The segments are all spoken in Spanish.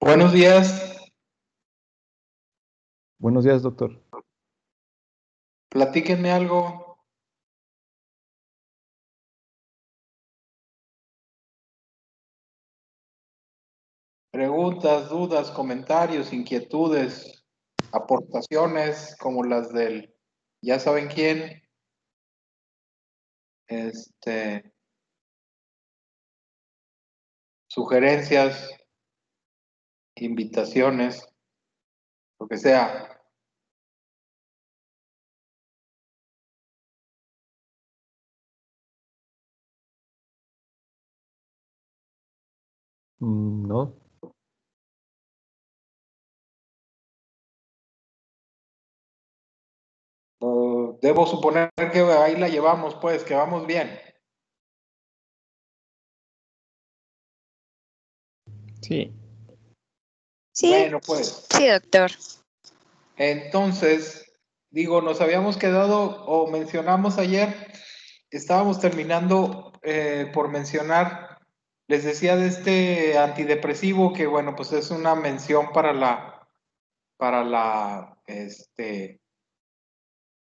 Buenos días, Buenos días, doctor. platíquenme algo. Preguntas, dudas, comentarios, inquietudes, aportaciones como las del ya saben quién, sugerencias, invitaciones, lo que sea. No. Debo suponer que ahí la llevamos, pues, que vamos bien. Sí. Sí, Bueno, pues, sí, doctor. entonces, digo, nos habíamos quedado o mencionamos ayer, estábamos terminando por mencionar, les decía de este antidepresivo que, bueno, pues es una mención para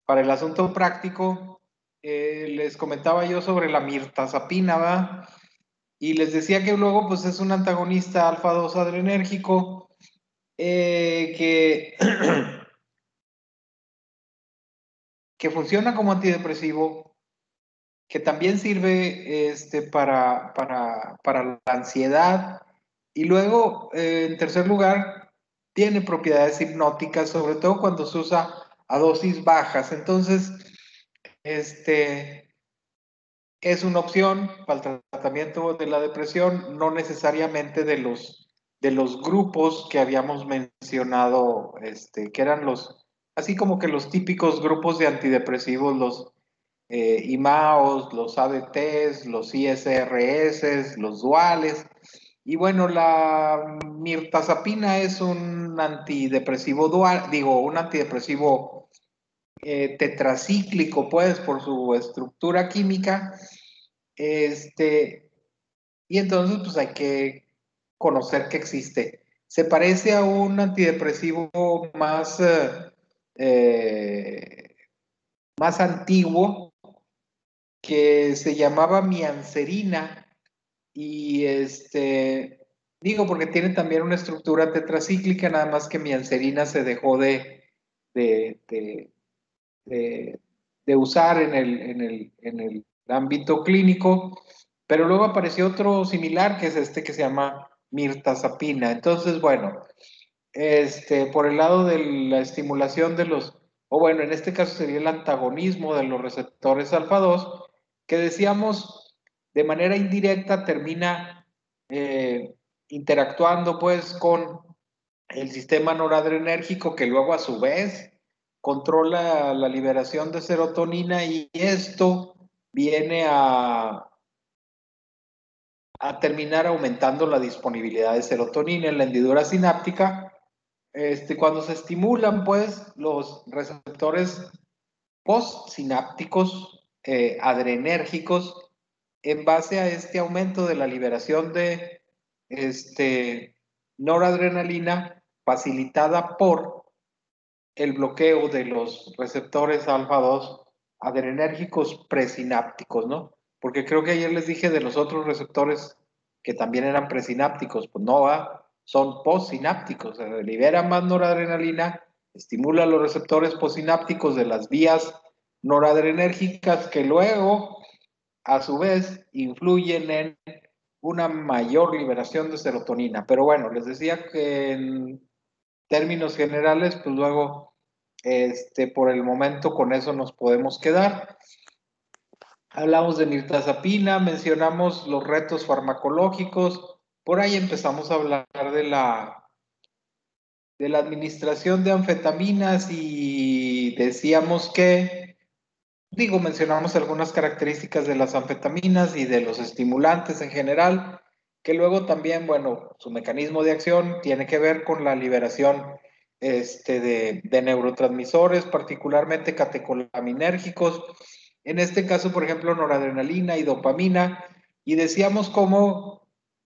el asunto práctico. Les comentaba yo sobre la mirtazapina, ¿va? Y les decía que luego, pues es un antagonista alfa-2 adrenérgico que que funciona como antidepresivo, que también sirve para la ansiedad. Y luego, en tercer lugar, tiene propiedades hipnóticas, sobre todo cuando se usa a dosis bajas. Entonces, es una opción para el tratamiento de la depresión, no necesariamente de los grupos que habíamos mencionado, que eran así como que los típicos grupos de antidepresivos, los IMAOs, los ADTs, los ISRS, los duales. Y bueno, la mirtazapina es un antidepresivo dual, digo, un antidepresivo tetracíclico, pues, por su estructura química. Y entonces, pues hay que conocer que existe. Se parece a un antidepresivo eh, más antiguo que se llamaba mianserina y digo porque tiene también una estructura tetracíclica, nada más que mianserina se dejó de, de, de, de usar en el ámbito clínico, pero luego apareció otro similar que es este que se llama mirtazapina. Entonces, bueno, por el lado de la estimulación de o bueno, en este caso sería el antagonismo de los receptores alfa-2, que decíamos de manera indirecta termina interactuando pues con el sistema noradrenérgico que luego a su vez controla la liberación de serotonina y esto viene a terminar aumentando la disponibilidad de serotonina en la hendidura sináptica. Cuando se estimulan, pues, los receptores postsinápticos adrenérgicos, en base a este aumento de la liberación de noradrenalina facilitada por el bloqueo de los receptores alfa-2 adrenérgicos presinápticos, ¿no? Porque creo que ayer les dije de los otros receptores que también eran presinápticos, pues no, son postsinápticos, liberan más noradrenalina, estimulan los receptores postsinápticos de las vías noradrenérgicas que luego, a su vez, influyen en una mayor liberación de serotonina. Pero bueno, les decía que en términos generales, pues luego, por el momento con eso nos podemos quedar. Hablamos de mirtazapina, mencionamos los retos farmacológicos, por ahí empezamos a hablar de la administración de anfetaminas y decíamos que, mencionamos algunas características de las anfetaminas y de los estimulantes en general, que luego también, bueno, su mecanismo de acción tiene que ver con la liberación de neurotransmisores, particularmente catecolaminérgicos, en este caso, por ejemplo, noradrenalina y dopamina, y decíamos cómo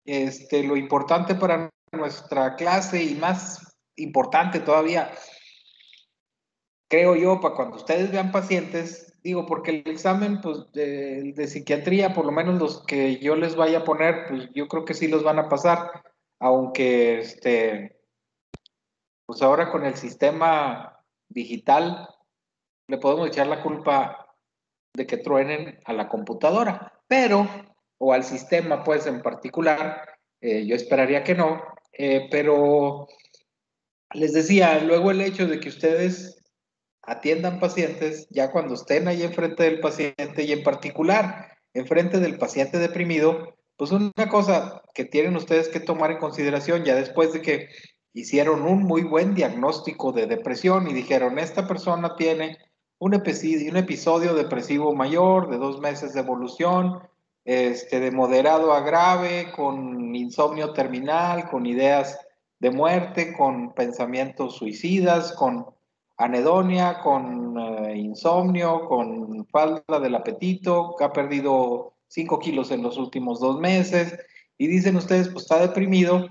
lo importante para nuestra clase y más importante todavía, creo yo, para cuando ustedes vean pacientes, porque el examen pues, de psiquiatría, por lo menos los que yo les vaya a poner, pues yo creo que sí los van a pasar, aunque pues ahora con el sistema digital le podemos echar la culpa de que truenen a la computadora, pero, o al sistema pues en particular, yo esperaría que no, pero les decía, luego el hecho de que ustedes atiendan pacientes ya cuando estén ahí enfrente del paciente y en particular enfrente del paciente deprimido, pues una cosa que tienen ustedes que tomar en consideración ya después de que hicieron un muy buen diagnóstico de depresión y dijeron, esta persona tiene un episodio depresivo mayor de 2 meses de evolución, de moderado a grave, con insomnio terminal, con ideas de muerte, con pensamientos suicidas, con anedonia, con insomnio, con falta del apetito, que ha perdido 5 kilos en los últimos 2 meses, y dicen ustedes, pues está deprimido,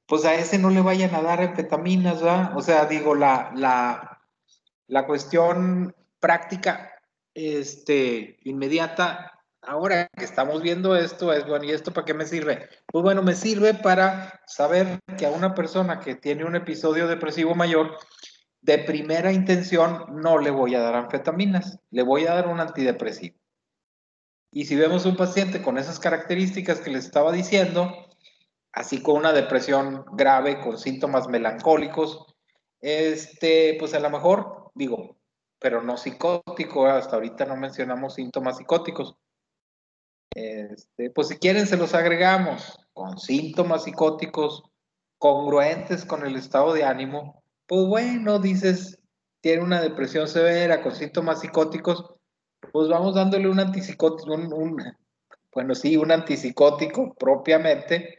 pues a ese no le vayan a dar anfetaminas, ¿verdad? O sea, la cuestión práctica, inmediata, ahora que estamos viendo esto, es, bueno, ¿y esto para qué me sirve? Pues bueno, me sirve para saber que a una persona que tiene un episodio depresivo mayor, de primera intención no le voy a dar anfetaminas, le voy a dar un antidepresivo. Y si vemos un paciente con esas características que les estaba diciendo, así con una depresión grave, con síntomas melancólicos, pues a lo mejor, pero no psicótico, hasta ahorita no mencionamos síntomas psicóticos. Pues si quieren se los agregamos con síntomas psicóticos congruentes con el estado de ánimo, pues bueno, dices, tiene una depresión severa con síntomas psicóticos, pues vamos dándole un antipsicótico, bueno, sí, un antipsicótico propiamente.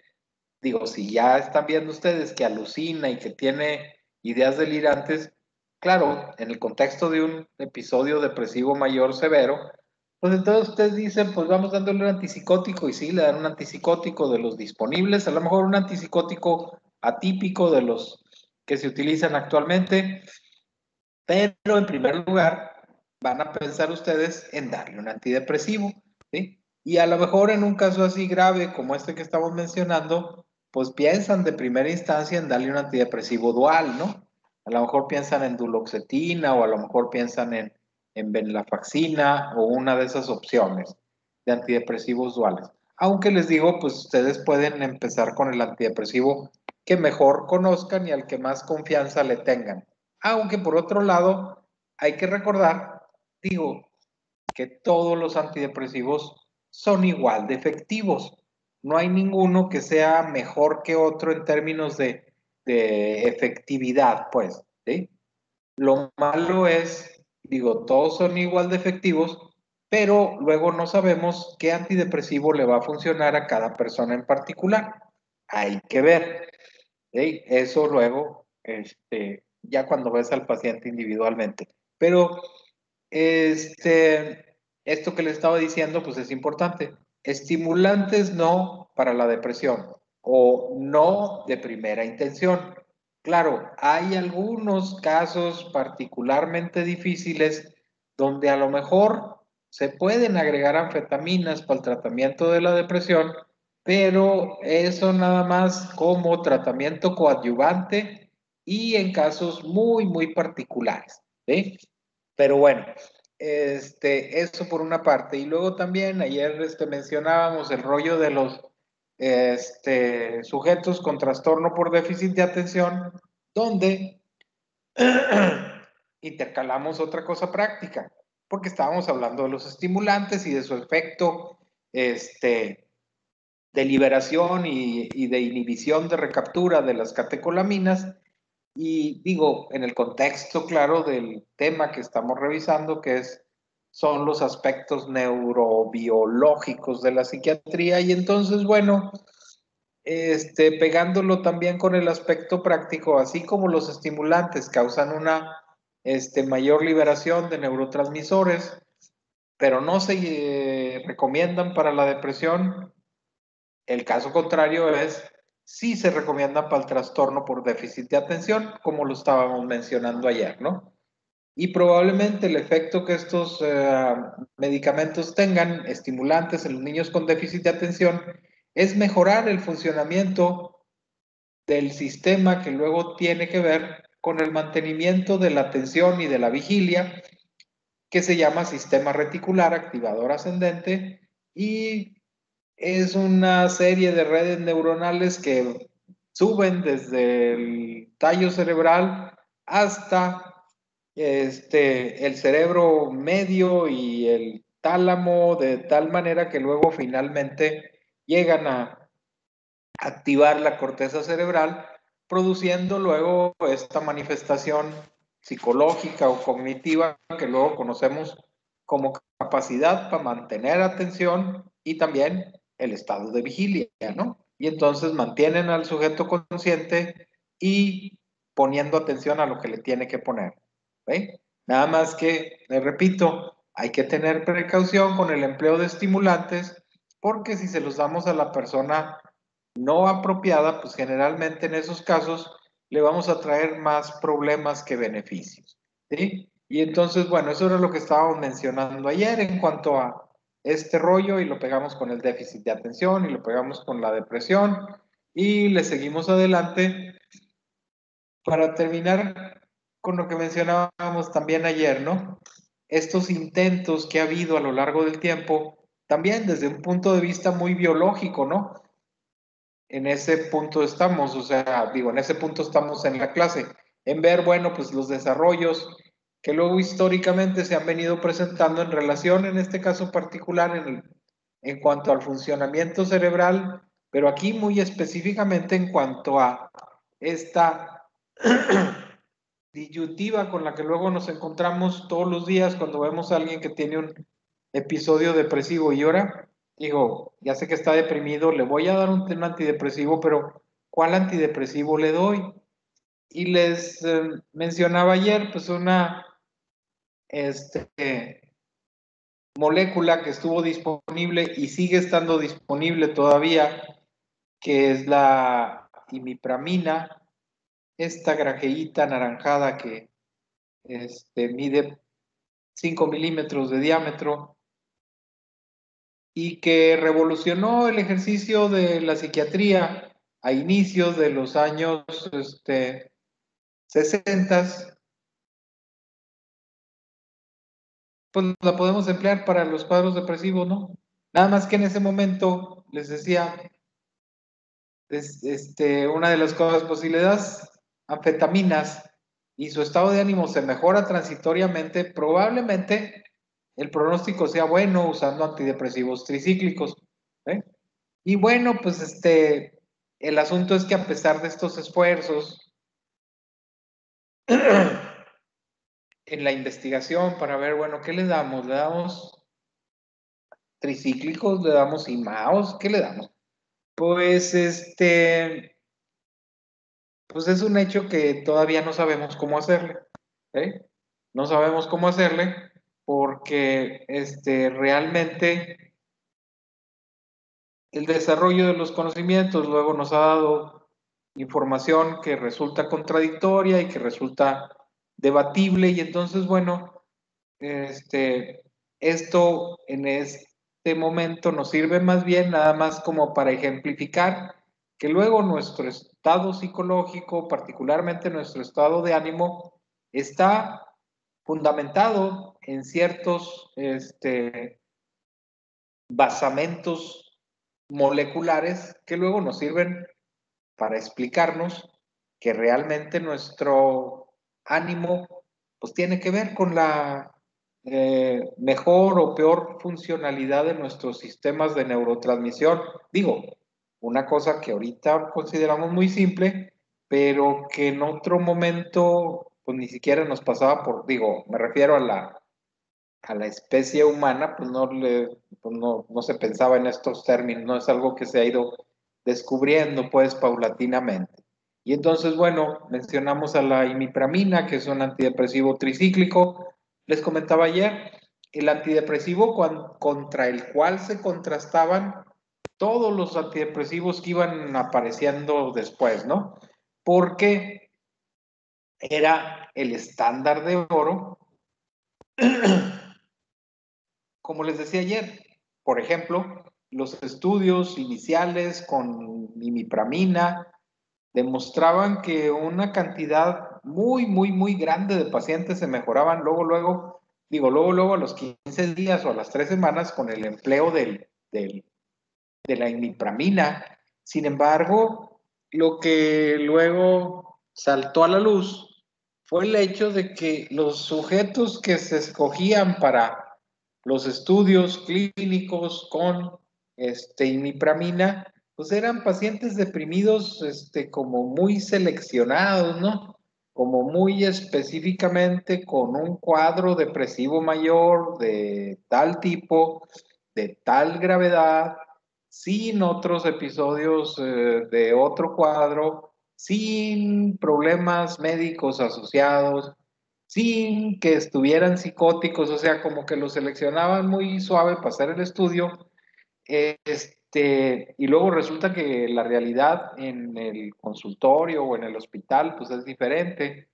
Si ya están viendo ustedes que alucina y que tiene ideas delirantes, claro, en el contexto de un episodio depresivo mayor severo, pues entonces ustedes dicen, pues vamos dándole un antipsicótico, y sí, le dan un antipsicótico de los disponibles, a lo mejor un antipsicótico atípico de los que se utilizan actualmente, pero en primer lugar van a pensar ustedes en darle un antidepresivo, ¿sí? Y a lo mejor en un caso así grave como este que estamos mencionando, pues piensan de primera instancia en darle un antidepresivo dual, ¿no? A lo mejor piensan en duloxetina o a lo mejor piensan en venlafaxina o una de esas opciones de antidepresivos duales. Aunque les digo, pues ustedes pueden empezar con el antidepresivo que mejor conozcan y al que más confianza le tengan. Aunque por otro lado, hay que recordar, que todos los antidepresivos son igual de efectivos. No hay ninguno que sea mejor que otro en términos de efectividad, pues, ¿sí? Lo malo es, todos son igual de efectivos, pero luego no sabemos qué antidepresivo le va a funcionar a cada persona en particular. Hay que ver. ¿Sí? Eso luego, ya cuando ves al paciente individualmente. Pero, esto que le estaba diciendo, pues es importante. Estimulantes no para la depresión o no de primera intención. Claro, hay algunos casos particularmente difíciles donde a lo mejor se pueden agregar anfetaminas para el tratamiento de la depresión, pero eso nada más como tratamiento coadyuvante y en casos muy, muy particulares, ¿sí? Pero bueno, eso por una parte. Y luego también ayer mencionábamos el rollo de los sujetos con trastorno por déficit de atención, donde intercalamos otra cosa práctica, porque estábamos hablando de los estimulantes y de su efecto de liberación y de inhibición de recaptura de las catecolaminas, Y digo, en el contexto, claro, del tema que estamos revisando, son los aspectos neurobiológicos de la psiquiatría. Y entonces, bueno, pegándolo también con el aspecto práctico, así como los estimulantes causan una mayor liberación de neurotransmisores, pero no se recomiendan para la depresión. El caso contrario es, sí se recomienda para el trastorno por déficit de atención, como lo estábamos mencionando ayer, ¿no? Y probablemente el efecto que estos medicamentos tengan, estimulantes en los niños con déficit de atención, es mejorar el funcionamiento del sistema que luego tiene que ver con el mantenimiento de la atención y de la vigilia, que se llama sistema reticular activador ascendente, y es una serie de redes neuronales que suben desde el tallo cerebral hasta el cerebro medio y el tálamo, de tal manera que luego finalmente llegan a activar la corteza cerebral, produciendo luego esta manifestación psicológica o cognitiva que luego conocemos como capacidad para mantener atención y también el estado de vigilia, ¿no? Y entonces mantienen al sujeto consciente y poniendo atención a lo que le tiene que poner. ¿Ve? Nada más que, le repito, hay que tener precaución con el empleo de estimulantes porque si se los damos a la persona no apropiada, pues generalmente en esos casos le vamos a traer más problemas que beneficios, ¿sí? Y entonces, bueno, eso era lo que estábamos mencionando ayer en cuanto a este rollo y lo pegamos con el déficit de atención y lo pegamos con la depresión y le seguimos adelante para terminar con lo que mencionábamos también ayer, ¿no? Estos intentos que ha habido a lo largo del tiempo, también desde un punto de vista muy biológico, ¿no? En ese punto estamos, o sea, digo, en ese punto estamos en la clase, en ver, bueno, pues los desarrollos que luego históricamente se han venido presentando en relación, en este caso particular, en cuanto al funcionamiento cerebral, pero aquí muy específicamente en cuanto a esta disyuntiva con la que luego nos encontramos todos los días cuando vemos a alguien que tiene un episodio depresivo y llora. Digo, ya sé que está deprimido, le voy a dar un antidepresivo, pero ¿cuál antidepresivo le doy? Y les mencionaba ayer, pues una molécula que estuvo disponible y sigue estando disponible todavía, que es la imipramina, esta grajeíta anaranjada que mide 5 milímetros de diámetro y que revolucionó el ejercicio de la psiquiatría a inicios de los años 60, pues la podemos emplear para los cuadros depresivos, ¿no? Nada más que en ese momento, les decía, una de las cosas posibles, anfetaminas, y su estado de ánimo se mejora transitoriamente, probablemente el pronóstico sea bueno usando antidepresivos tricíclicos. ¿Eh? Y bueno, pues el asunto es que a pesar de estos esfuerzos en la investigación para ver, bueno, ¿qué le damos? ¿Le damos tricíclicos? ¿Le damos IMAOs? ¿Qué le damos? Pues pues es un hecho que todavía no sabemos cómo hacerle. ¿Eh? No sabemos cómo hacerle porque realmente el desarrollo de los conocimientos luego nos ha dado información que resulta contradictoria y que resulta debatible y entonces, bueno, esto en este momento nos sirve más bien nada más como para ejemplificar que luego nuestro estado psicológico, particularmente nuestro estado de ánimo, está fundamentado en ciertos basamentos moleculares que luego nos sirven para explicarnos que realmente nuestro ánimo pues tiene que ver con la mejor o peor funcionalidad de nuestros sistemas de neurotransmisión. Digo, una cosa que ahorita consideramos muy simple, pero que en otro momento, pues ni siquiera nos pasaba por, digo, me refiero a la especie humana, pues no se pensaba en estos términos, no es algo que se ha ido descubriendo pues paulatinamente. Y entonces, bueno, mencionamos a la imipramina, que es un antidepresivo tricíclico. Les comentaba ayer, el antidepresivo contra el cual se contrastaban todos los antidepresivos que iban apareciendo después, ¿no? Porque era el estándar de oro. Como les decía ayer, por ejemplo, los estudios iniciales con imipramina demostraban que una cantidad muy grande de pacientes se mejoraban luego a los 15 días o a las 3 semanas con el empleo de la imipramina. Sin embargo, lo que luego saltó a la luz fue el hecho de que los sujetos que se escogían para los estudios clínicos con imipramina, pues eran pacientes deprimidos como muy seleccionados, ¿no? Como muy específicamente con un cuadro depresivo mayor de tal tipo, de tal gravedad, sin otros episodios de otro cuadro, sin problemas médicos asociados, sin que estuvieran psicóticos, o sea, como que los seleccionaban muy suave para hacer el estudio, y luego resulta que la realidad en el consultorio o en el hospital, pues es diferente,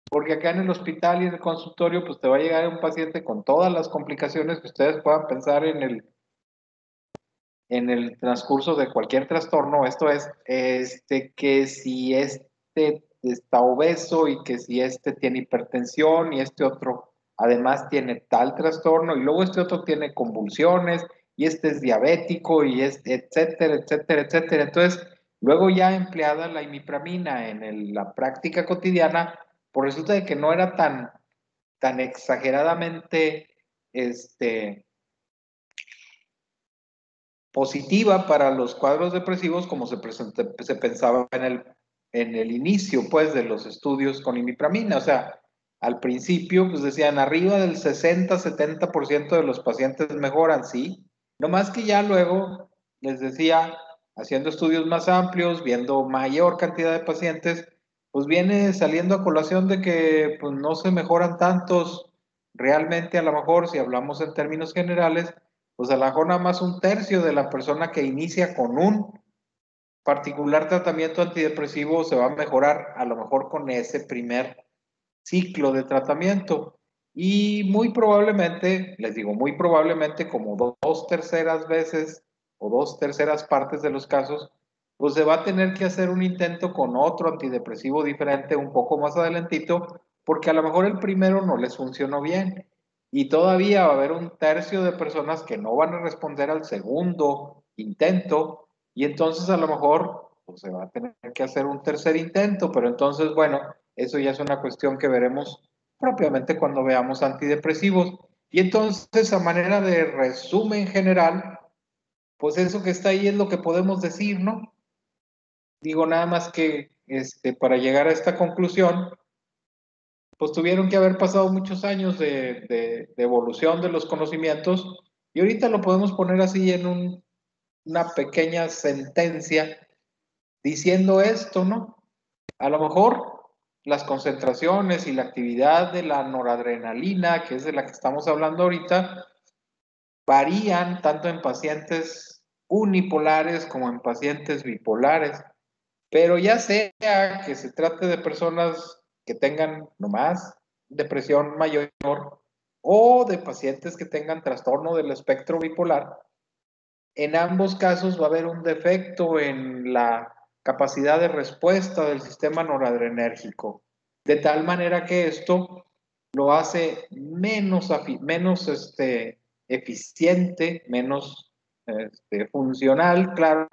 porque acá en el hospital y en el consultorio, pues te va a llegar un paciente con todas las complicaciones que ustedes puedan pensar en el transcurso de cualquier trastorno, esto es, que si está obeso y que si tiene hipertensión y este otro además tiene tal trastorno y luego este otro tiene convulsiones y este es diabético y etcétera, etcétera, etcétera. Entonces, luego ya empleada la imipramina en la práctica cotidiana, por resulta de que no era tan exageradamente, positiva para los cuadros depresivos como se pensaba en el inicio pues de los estudios con imipramina. O sea, al principio pues decían arriba del 60-70% de los pacientes mejoran, sí, no más que ya luego les decía, haciendo estudios más amplios, viendo mayor cantidad de pacientes, pues viene saliendo a colación de que pues no se mejoran tantos realmente, a lo mejor si hablamos en términos generales, pues a lo mejor nada más un tercio de la persona que inicia con un particular tratamiento antidepresivo se va a mejorar a lo mejor con ese primer ciclo de tratamiento. Y muy probablemente, les digo, muy probablemente como dos terceras veces o dos terceras partes de los casos, pues se va a tener que hacer un intento con otro antidepresivo diferente un poco más adelantito, porque a lo mejor el primero no les funcionó bien. Y todavía va a haber un tercio de personas que no van a responder al segundo intento, y entonces a lo mejor pues, se va a tener que hacer un tercer intento, pero entonces, bueno, eso ya es una cuestión que veremos propiamente cuando veamos antidepresivos. Y entonces, a manera de resumen general, pues eso que está ahí es lo que podemos decir, ¿no? Digo nada más que para llegar a esta conclusión, pues tuvieron que haber pasado muchos años de evolución de los conocimientos y ahorita lo podemos poner así en una pequeña sentencia diciendo esto, ¿no? A lo mejor las concentraciones y la actividad de la noradrenalina, que es de la que estamos hablando ahorita, varían tanto en pacientes unipolares como en pacientes bipolares. Pero ya sea que se trate de personas que tengan nomás depresión mayor o de pacientes que tengan trastorno del espectro bipolar, en ambos casos va a haber un defecto en la capacidad de respuesta del sistema noradrenérgico, de tal manera que esto lo hace menos eficiente, menos funcional, claro,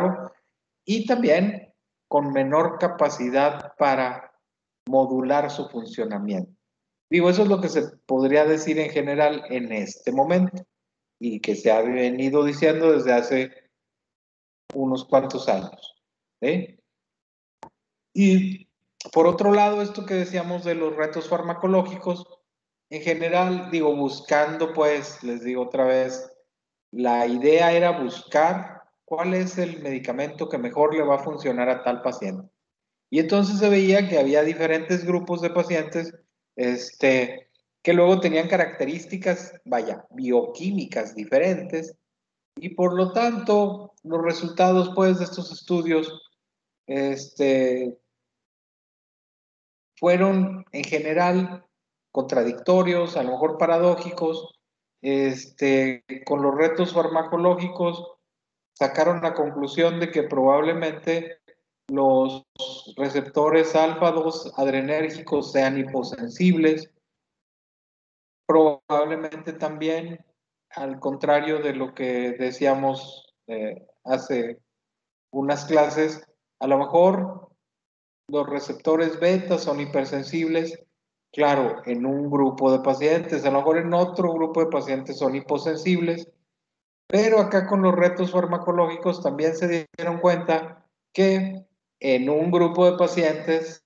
y también con menor capacidad para modular su funcionamiento. Digo, eso es lo que se podría decir en general en este momento y que se ha venido diciendo desde hace unos cuantos años. ¿Sí? Y Por otro lado, esto que decíamos de los retos farmacológicos, en general, digo, buscando, pues, les digo otra vez, la idea era buscar cuál es el medicamento que mejor le va a funcionar a tal paciente. Y entonces se veía que había diferentes grupos de pacientes, que luego tenían características, vaya, bioquímicas diferentes, y por lo tanto, los resultados, pues, de estos estudios, fueron en general contradictorios, a lo mejor paradójicos, con los retos farmacológicos sacaron la conclusión de que probablemente los receptores alfa 2 adrenérgicos sean hiposensibles, probablemente también, al contrario de lo que decíamos hace unas clases, a lo mejor los receptores beta son hipersensibles, claro, en un grupo de pacientes, a lo mejor en otro grupo de pacientes son hiposensibles, pero acá con los retos farmacológicos también se dieron cuenta que en un grupo de pacientes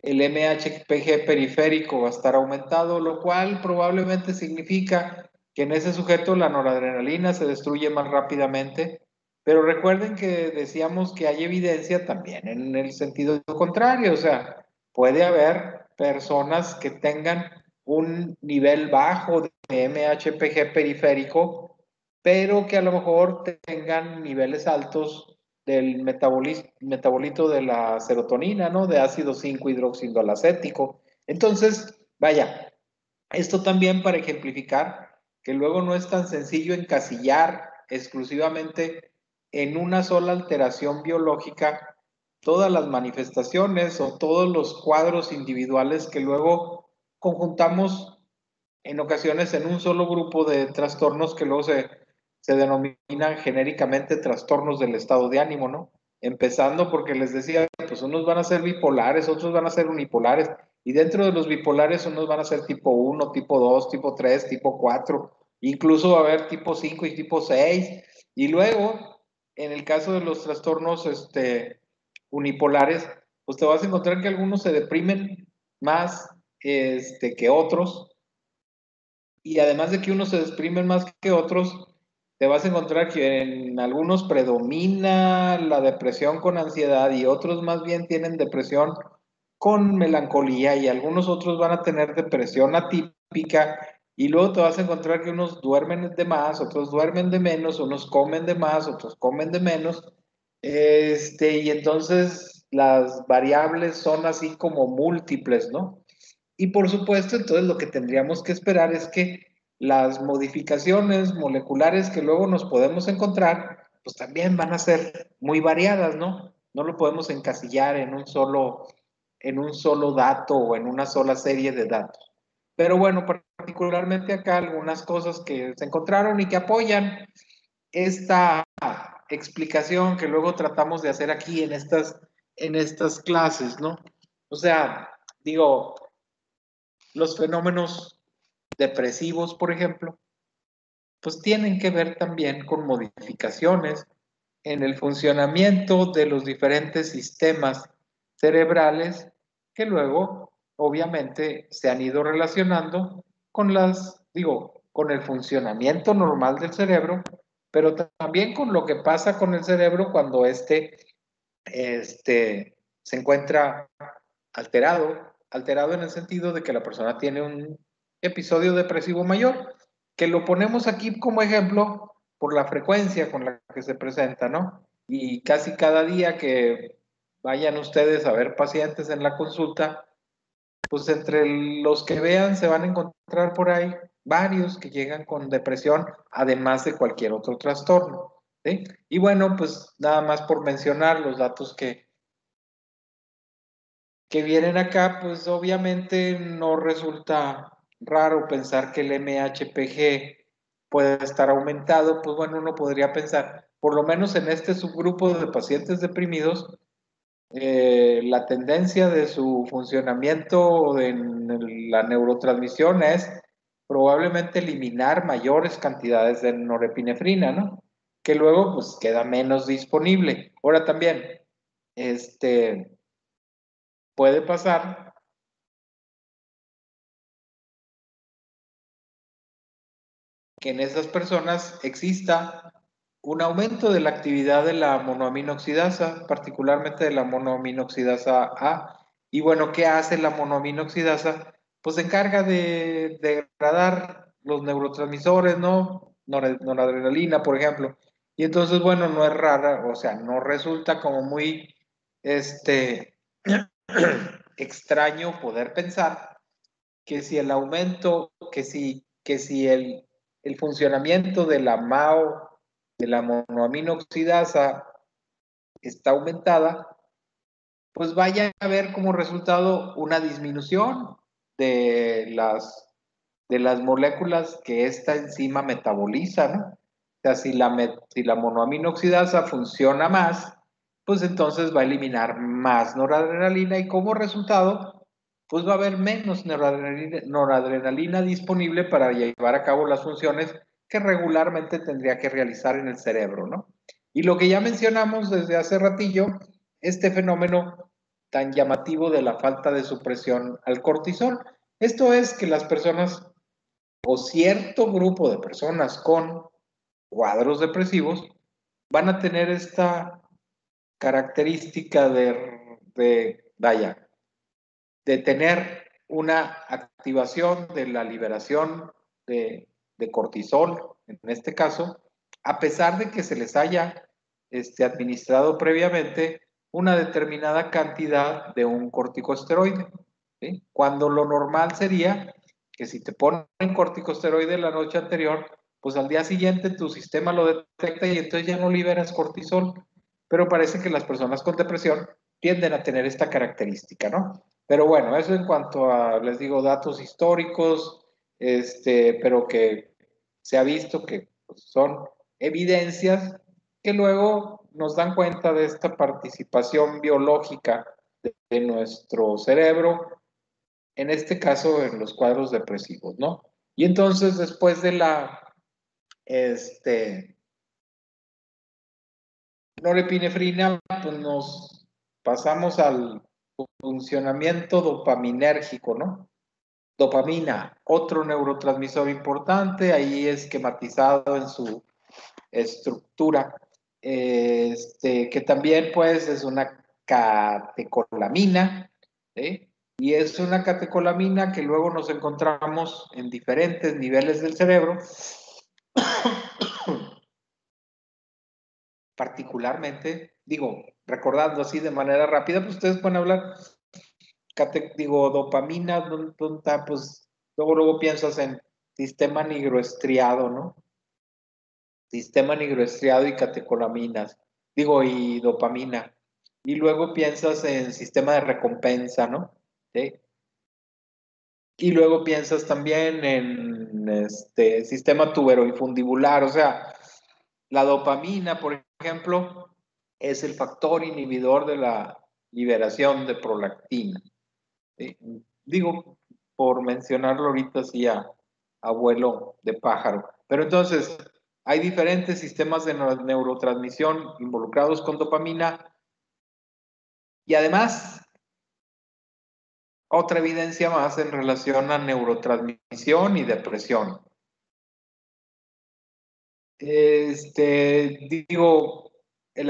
el MHPG periférico va a estar aumentado, lo cual probablemente significa que en ese sujeto la noradrenalina se destruye más rápidamente, pero recuerden que decíamos que hay evidencia también en el sentido contrario, o sea, puede haber personas que tengan un nivel bajo de MHPG periférico, pero que a lo mejor tengan niveles altos del metabolito de la serotonina, ¿no? De ácido 5-hidroxindolacético. Entonces, vaya, esto también para ejemplificar que luego no es tan sencillo encasillar exclusivamente en una sola alteración biológica todas las manifestaciones o todos los cuadros individuales que luego conjuntamos en ocasiones en un solo grupo de trastornos que luego se denominan genéricamente trastornos del estado de ánimo, ¿no? Empezando porque les decía, pues unos van a ser bipolares, otros van a ser unipolares, y dentro de los bipolares unos van a ser tipo 1, tipo 2, tipo 3, tipo 4, incluso va a haber tipo 5 y tipo 6, y luego, en el caso de los trastornos unipolares, pues te vas a encontrar que algunos se deprimen más que otros, y además de que unos se exprimen más que otros, te vas a encontrar que en algunos predomina la depresión con ansiedad y otros más bien tienen depresión con melancolía y algunos otros van a tener depresión atípica y luego te vas a encontrar que unos duermen de más, otros duermen de menos, unos comen de más, otros comen de menos, y entonces las variables son así como múltiples, ¿no? Y por supuesto, entonces lo que tendríamos que esperar es que las modificaciones moleculares que luego nos podemos encontrar, pues también van a ser muy variadas, ¿no? No lo podemos encasillar en un solo dato o en una sola serie de datos. Pero bueno, particularmente acá algunas cosas que se encontraron y que apoyan esta explicación que luego tratamos de hacer aquí en estas clases, ¿no? O sea, digo, los fenómenos depresivos, por ejemplo, pues tienen que ver también con modificaciones en el funcionamiento de los diferentes sistemas cerebrales que luego, obviamente, se han ido relacionando con con el funcionamiento normal del cerebro, pero también con lo que pasa con el cerebro cuando se encuentra alterado en el sentido de que la persona tiene un episodio depresivo mayor, que lo ponemos aquí como ejemplo por la frecuencia con la que se presenta, ¿no? Y casi cada día que vayan ustedes a ver pacientes en la consulta, pues entre los que vean se van a encontrar por ahí varios que llegan con depresión, además de cualquier otro trastorno, ¿sí? Y bueno, pues nada más por mencionar los datos que vienen acá, pues obviamente no resulta raro pensar que el MHPG puede estar aumentado, pues bueno, uno podría pensar, por lo menos en este subgrupo de pacientes deprimidos, la tendencia de su funcionamiento en la neurotransmisión es probablemente eliminar mayores cantidades de norepinefrina, ¿no? Que luego pues queda menos disponible. Ahora también, este puede pasar que en esas personas exista un aumento de la actividad de la monoaminoxidasa, particularmente de la monoaminoxidasa A. Y bueno, ¿qué hace la monoaminoxidasa? Pues se encarga de degradar los neurotransmisores, ¿no? Noradrenalina, por ejemplo. Y entonces, bueno, no es rara, o sea, no resulta como muy extraño poder pensar que si el aumento, que si el funcionamiento de la MAO, de la monoaminoxidasa, está aumentada, pues vaya a haber como resultado una disminución de las moléculas que esta enzima metaboliza, ¿no? O sea, si la monoaminoxidasa funciona más, pues entonces va a eliminar más noradrenalina y como resultado, pues va a haber menos noradrenalina disponible para llevar a cabo las funciones que regularmente tendría que realizar en el cerebro, ¿no? Y lo que ya mencionamos desde hace ratillo, este fenómeno tan llamativo de la falta de supresión al cortisol. Esto es que las personas o cierto grupo de personas con cuadros depresivos van a tener esta característica de tener una activación de la liberación de cortisol, en este caso, a pesar de que se les haya administrado previamente una determinada cantidad de un corticosteroide, ¿sí? Cuando lo normal sería que si te ponen corticosteroide la noche anterior, pues al día siguiente tu sistema lo detecta y entonces ya no liberas cortisol. Pero parece que las personas con depresión tienden a tener esta característica, ¿no? Pero bueno, eso en cuanto a, les digo, datos históricos, pero que se ha visto que pues, son evidencias que luego nos dan cuenta de esta participación biológica de nuestro cerebro, en este caso en los cuadros depresivos, ¿no? Y entonces después de la norepinefrina, pues nos pasamos al funcionamiento dopaminérgico, ¿no? Dopamina, otro neurotransmisor importante, ahí esquematizado en su estructura, que también pues es una catecolamina, ¿sí? Y es una catecolamina que luego nos encontramos en diferentes niveles del cerebro, particularmente, digo, recordando así de manera rápida, pues ustedes pueden hablar, dopamina, ¿dónde está? Pues luego piensas en sistema nigroestriado, ¿no? Sistema nigroestriado y catecolaminas, y dopamina. Y luego piensas en sistema de recompensa, ¿no? ¿Sí? Y luego piensas también en sistema tuberoinfundibular, o sea, la dopamina, por ejemplo, es el factor inhibidor de la liberación de prolactina. ¿Sí? Digo, por mencionarlo ahorita así a vuelo de pájaro. Pero entonces, hay diferentes sistemas de neurotransmisión involucrados con dopamina y además otra evidencia más en relación a neurotransmisión y depresión. El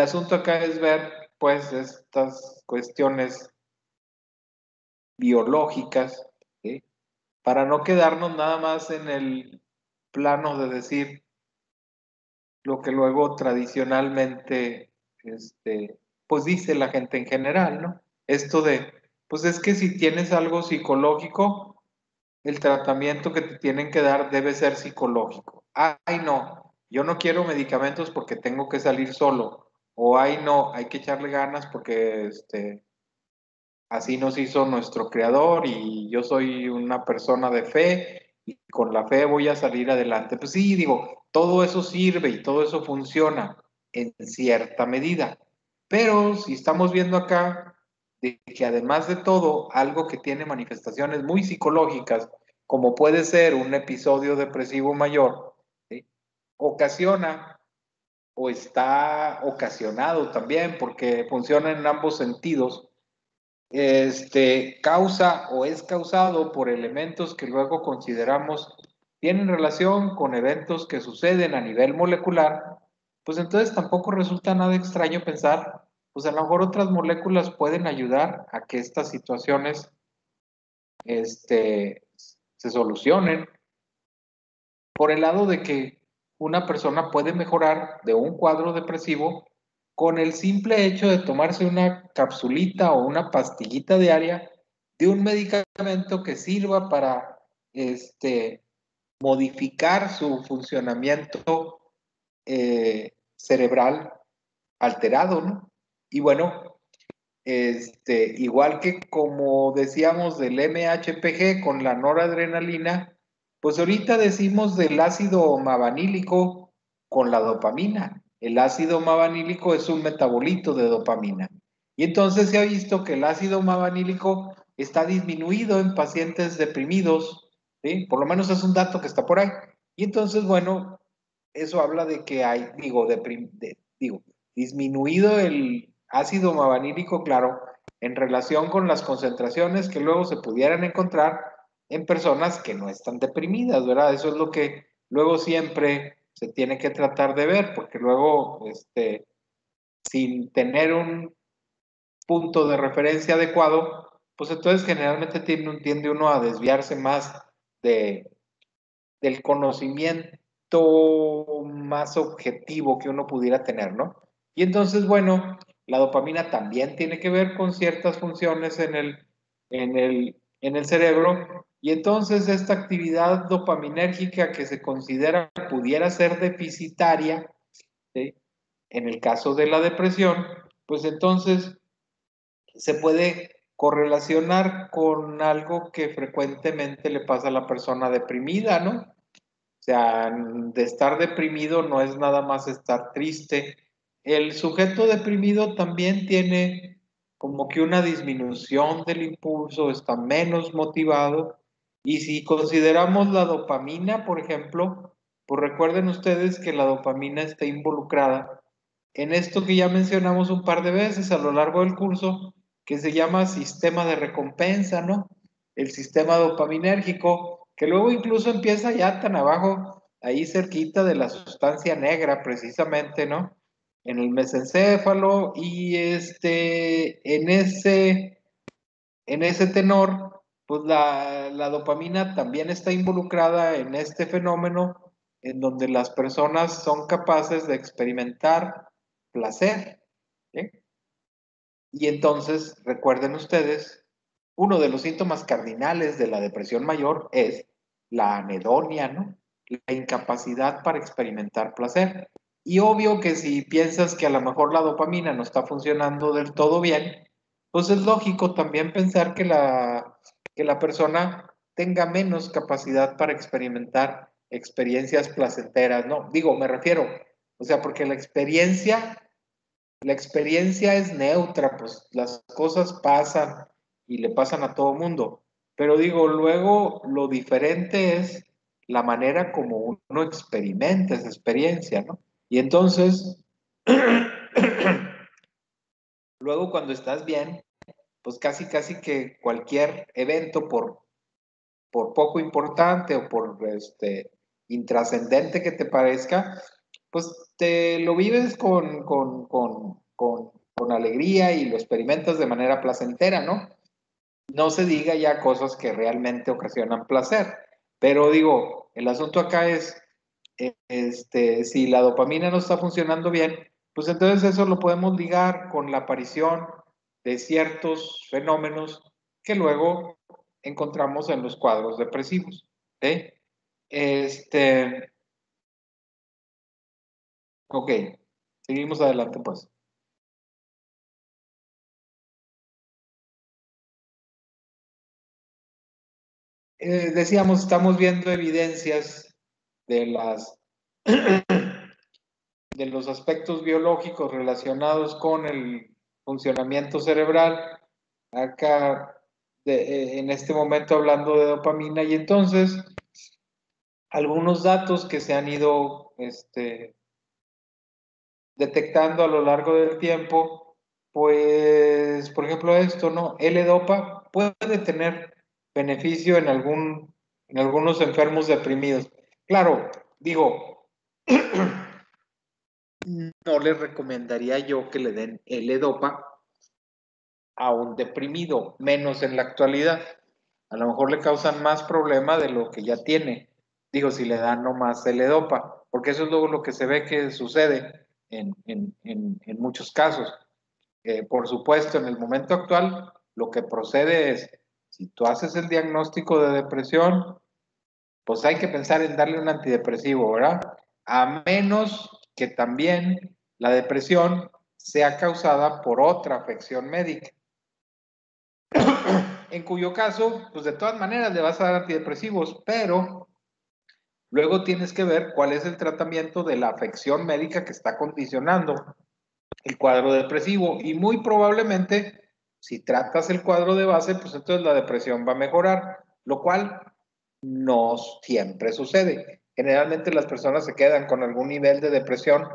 asunto acá es ver, pues, estas cuestiones biológicas, ¿sí? Para no quedarnos nada más en el plano de decir lo que luego tradicionalmente, pues dice la gente en general, ¿no? Esto de, pues es que si tienes algo psicológico, el tratamiento que te tienen que dar debe ser psicológico. Ay, no, yo no quiero medicamentos porque tengo que salir solo. O ay, no, hay que echarle ganas porque así nos hizo nuestro creador y yo soy una persona de fe y con la fe voy a salir adelante. Pues sí, digo, todo eso sirve y todo eso funciona en cierta medida. Pero si estamos viendo acá de que además de todo, algo que tiene manifestaciones muy psicológicas, como puede ser un episodio depresivo mayor, ¿sí? Ocasiona o está ocasionado también, porque funciona en ambos sentidos, causa o es causado por elementos que luego consideramos tienen relación con eventos que suceden a nivel molecular, pues entonces tampoco resulta nada extraño pensar, pues a lo mejor otras moléculas pueden ayudar a que estas situaciones se solucionen. Por el lado de que una persona puede mejorar de un cuadro depresivo con el simple hecho de tomarse una capsulita o una pastillita diaria de un medicamento que sirva para modificar su funcionamiento cerebral alterado, ¿no? Y bueno, igual que como decíamos del MHPG con la noradrenalina, pues ahorita decimos del ácido mavanílico con la dopamina. El ácido mavanílico es un metabolito de dopamina. Y entonces se ha visto que el ácido mavanílico está disminuido en pacientes deprimidos, ¿sí? Por lo menos es un dato que está por ahí. Y entonces, bueno, eso habla de que hay, disminuido el ácido mavanílico, claro, en relación con las concentraciones que luego se pudieran encontrar en personas que no están deprimidas, ¿verdad? Eso es lo que luego siempre se tiene que tratar de ver, porque luego, sin tener un punto de referencia adecuado, pues entonces generalmente tiende uno a desviarse más de, del conocimiento más objetivo que uno pudiera tener, ¿no? Y entonces, bueno, la dopamina también tiene que ver con ciertas funciones en el cerebro, y entonces esta actividad dopaminérgica que se considera pudiera ser deficitaria, ¿sí? En el caso de la depresión, pues entonces se puede correlacionar con algo que frecuentemente le pasa a la persona deprimida, ¿no? O sea, de estar deprimido no es nada más estar triste. El sujeto deprimido también tiene como que una disminución del impulso, está menos motivado. Y si consideramos la dopamina, por ejemplo, pues recuerden ustedes que la dopamina está involucrada en esto que ya mencionamos un par de veces a lo largo del curso, que se llama sistema de recompensa, ¿no? El sistema dopaminérgico, que luego incluso empieza ya tan abajo, ahí cerquita de la sustancia negra, precisamente, ¿no? En el mesencéfalo, y en ese tenor, pues la dopamina también está involucrada en este fenómeno en donde las personas son capaces de experimentar placer, ¿sí? Y entonces, recuerden ustedes, uno de los síntomas cardinales de la depresión mayor es la anedonia, ¿no? La incapacidad para experimentar placer. Y obvio que si piensas que a lo mejor la dopamina no está funcionando del todo bien, pues es lógico también pensar que la persona tenga menos capacidad para experimentar experiencias placenteras, ¿no? Digo, me refiero, o sea, porque la experiencia es neutra, pues las cosas pasan y le pasan a todo mundo. Pero digo, luego lo diferente es la manera como uno experimenta esa experiencia, ¿no? Y entonces, luego cuando estás bien, pues casi, casi que cualquier evento, por poco importante o por intrascendente que te parezca, pues te lo vives con alegría y lo experimentas de manera placentera, ¿no? No se diga ya cosas que realmente ocasionan placer, pero digo, el asunto acá es, si la dopamina no está funcionando bien, pues entonces eso lo podemos ligar con la aparición de ciertos fenómenos que luego encontramos en los cuadros depresivos, ¿sí? Este, ok, seguimos adelante pues. Decíamos, estamos viendo evidencias de las de los aspectos biológicos relacionados con el funcionamiento cerebral, acá en este momento hablando de dopamina, y entonces algunos datos que se han ido detectando a lo largo del tiempo, pues, por ejemplo, esto, ¿no? L-Dopa puede tener beneficio en algunos enfermos deprimidos. Claro, digo, no les recomendaría yo que le den L-Dopa a un deprimido, menos en la actualidad. A lo mejor le causan más problema de lo que ya tiene. Digo, si le dan nomás L-Dopa, porque eso es luego lo que se ve que sucede en muchos casos. Por supuesto, en el momento actual, lo que procede es, si tú haces el diagnóstico de depresión, pues hay que pensar en darle un antidepresivo, ¿verdad? A menos que también la depresión sea causada por otra afección médica. En cuyo caso, pues de todas maneras le vas a dar antidepresivos, pero luego tienes que ver cuál es el tratamiento de la afección médica que está condicionando el cuadro depresivo y muy probablemente si tratas el cuadro de base, pues entonces la depresión va a mejorar, lo cual no siempre sucede. Generalmente las personas se quedan con algún nivel de depresión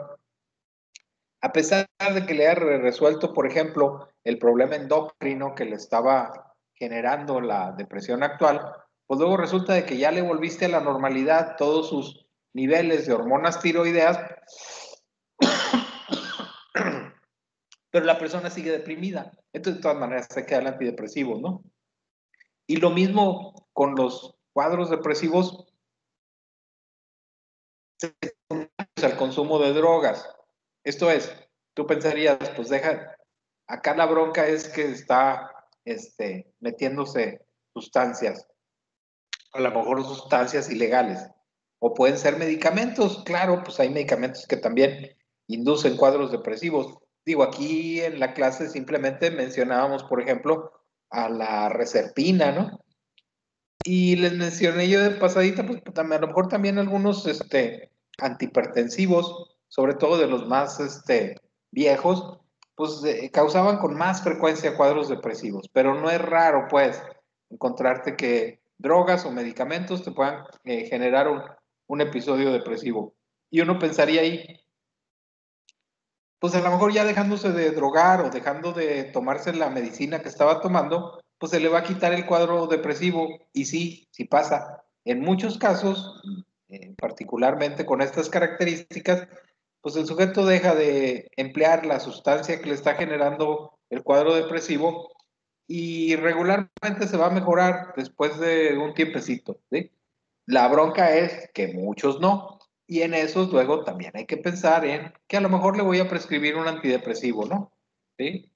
a pesar de que le haya resuelto, por ejemplo, el problema endocrino que le estaba generando la depresión actual, pues luego resulta de que ya le volviste a la normalidad todos sus niveles de hormonas tiroideas, pero la persona sigue deprimida. Entonces, de todas maneras, se queda el antidepresivo, ¿no? Y lo mismo con los cuadros depresivos al consumo de drogas. Esto es, tú pensarías, pues deja, acá la bronca es que está metiéndose sustancias, a lo mejor sustancias ilegales, o pueden ser medicamentos, claro, pues hay medicamentos que también inducen cuadros depresivos. Digo, aquí en la clase simplemente mencionábamos, por ejemplo, a la reserpina, ¿no? Y les mencioné yo de pasadita, pues también, a lo mejor también algunos antihipertensivos, sobre todo de los más viejos, pues causaban con más frecuencia cuadros depresivos, pero no es raro, pues, encontrarte que drogas o medicamentos te puedan generar un episodio depresivo. Y uno pensaría ahí, pues a lo mejor ya dejándose de drogar o dejando de tomarse la medicina que estaba tomando, pues se le va a quitar el cuadro depresivo. Y sí, sí pasa. En muchos casos, particularmente con estas características, pues el sujeto deja de emplear la sustancia que le está generando el cuadro depresivo y regularmente se va a mejorar después de un tiempecito, ¿sí? La bronca es que muchos no. Y en esos luego también hay que pensar en que a lo mejor le voy a prescribir un antidepresivo, ¿no? ¿Sí?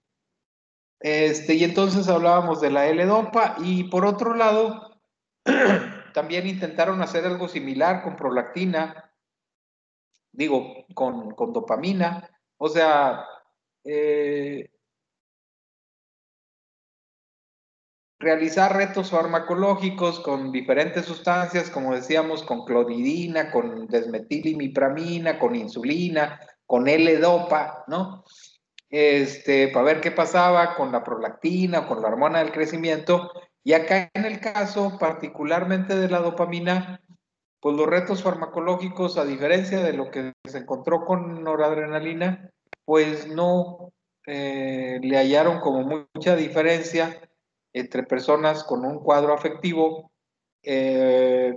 Y entonces hablábamos de la L-Dopa y por otro lado, también intentaron hacer algo similar con prolactina, digo, con dopamina. O sea, eh, realizar retos farmacológicos con diferentes sustancias, como decíamos, con clonidina, con desmetilimipramina, con insulina, con L-Dopa, ¿no? Para ver qué pasaba con la prolactina, con la hormona del crecimiento. Y acá en el caso particularmente de la dopamina, pues los retos farmacológicos, a diferencia de lo que se encontró con noradrenalina, pues no le hallaron como mucha diferencia entre personas con un cuadro afectivo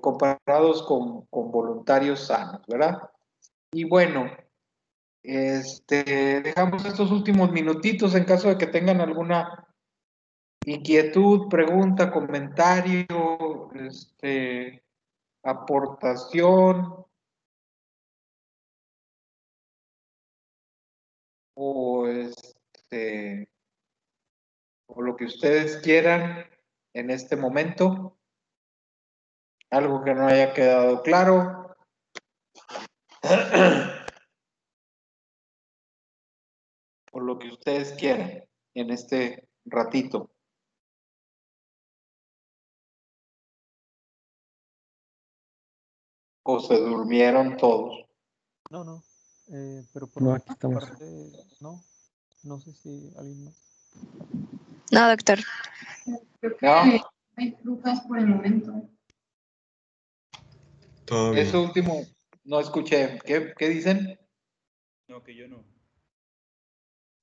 comparados con voluntarios sanos, ¿verdad? Y bueno, dejamos estos últimos minutitos en caso de que tengan alguna inquietud, pregunta, comentario, aportación o o lo que ustedes quieran en este momento. Algo que no haya quedado claro. O lo que ustedes quieran en este ratito. O se durmieron todos. No, pero por No, mi aquí estamos. parte, no sé si alguien más. No, doctor. Creo que ¿No? hay dudas por el momento. Todo bien. Eso último, no escuché. ¿Qué dicen? No, que yo no.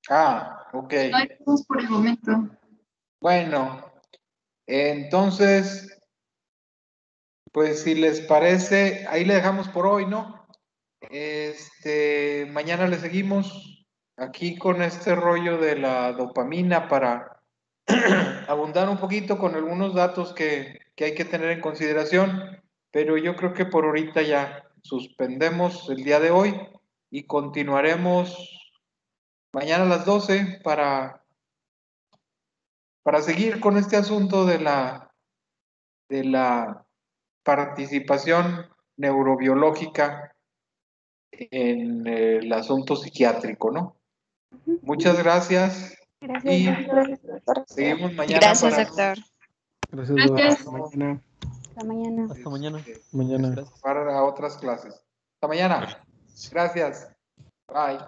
Ah, ok. No hay dudas por el momento. Bueno, entonces, pues si les parece, ahí le dejamos por hoy, ¿no? Mañana le seguimos aquí con este rollo de la dopamina para abundar un poquito con algunos datos que hay que tener en consideración, pero yo creo que por ahorita ya suspendemos el día de hoy y continuaremos mañana a las 12 para seguir con este asunto de la participación neurobiológica en el asunto psiquiátrico, ¿no? Muchas gracias Gracias, y doctor. seguimos mañana Gracias, para, doctor. Gracias, Gracias. Hasta mañana. Hasta mañana. Hasta mañana. Mañana. Gracias. para otras clases. Hasta mañana. Gracias. Bye.